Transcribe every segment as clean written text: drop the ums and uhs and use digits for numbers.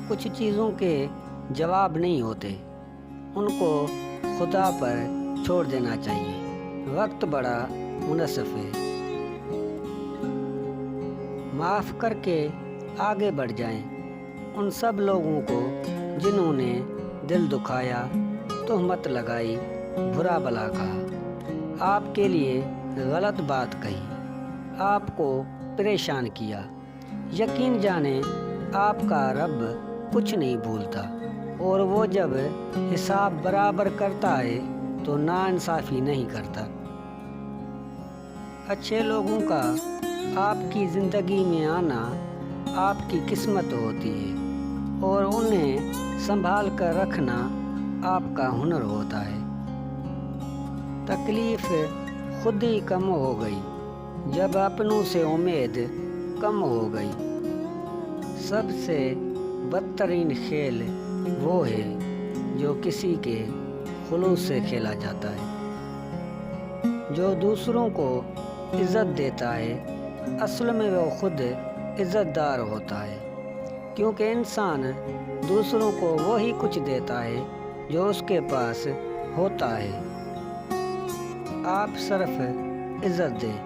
کچھ چیزوں کے جواب نہیں ہوتے، ان کو خدا پر چھوڑ دینا چاہیے۔ وقت بڑا منصف ہے، معاف کر کے آگے بڑھ جائیں ان سب لوگوں کو جنہوں نے دل دکھایا، تہمت لگائی، برا بھلا کہا، آپ کے لیے غلط بات کہی، آپ کو پریشان کیا۔ یقین جانیں آپ کا رب کچھ نہیں بھولتا، اور وہ جب حساب برابر کرتا ہے تو ناانصافی نہیں کرتا۔ اچھے لوگوں کا آپ کی زندگی میں آنا آپ کی قسمت ہوتی ہے، اور انہیں سنبھال کر رکھنا آپ کا ہنر ہوتا ہے۔ تکلیف خود ہی کم ہو گئی جب اپنوں سے امید کم ہو گئی۔ سب سے بدترین کھیل وہ ہے جو کسی کے خلوص سے کھیلا جاتا ہے۔ جو دوسروں کو عزت دیتا ہے اصل میں وہ خود عزت دار ہوتا ہے، کیونکہ انسان دوسروں کو وہی کچھ دیتا ہے جو اس کے پاس ہوتا ہے۔ آپ صرف عزت دیں،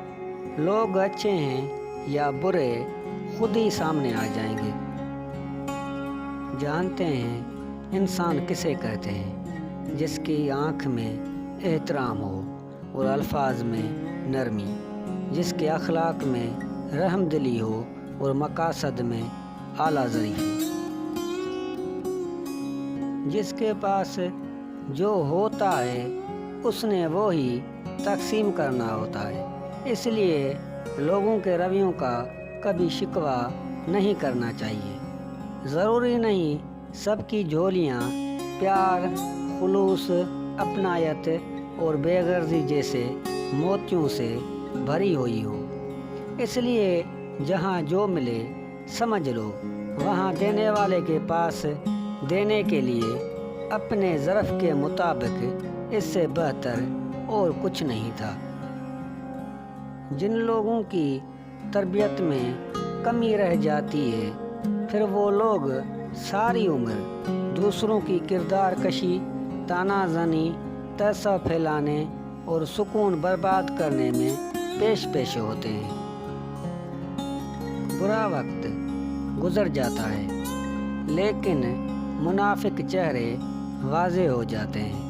لوگ اچھے ہیں یا برے خود ہی سامنے آ جائیں گے۔ جانتے ہیں انسان کسے کہتے ہیں؟ جس کی آنکھ میں احترام ہو اور الفاظ میں نرمی، جس کے اخلاق میں رحم دلی ہو اور مقاصد میں اعلیٰ ظریفی، جس کے پاس جو ہوتا ہے اس نے وہی تقسیم کرنا ہوتا ہے۔ اس لیے لوگوں کے رویوں کا کبھی شکوہ نہیں کرنا چاہیے۔ ضروری نہیں سب کی جھولیاں پیار، خلوص، اپنائیت اور بے غرضی جیسے موتیوں سے بھری ہوئی ہو۔ اس لیے جہاں جو ملے سمجھ لو وہاں دینے والے کے پاس دینے کے لیے اپنے ظرف کے مطابق اس سے بہتر اور کچھ نہیں تھا۔ جن لوگوں کی تربیت میں کمی رہ جاتی ہے پھر وہ لوگ ساری عمر دوسروں کی کردار کشی، تانا زنی، پیسہ پھیلانے اور سکون برباد کرنے میں پیش ہوتے ہیں۔ برا وقت گزر جاتا ہے لیکن منافق چہرے واضح ہو جاتے ہیں۔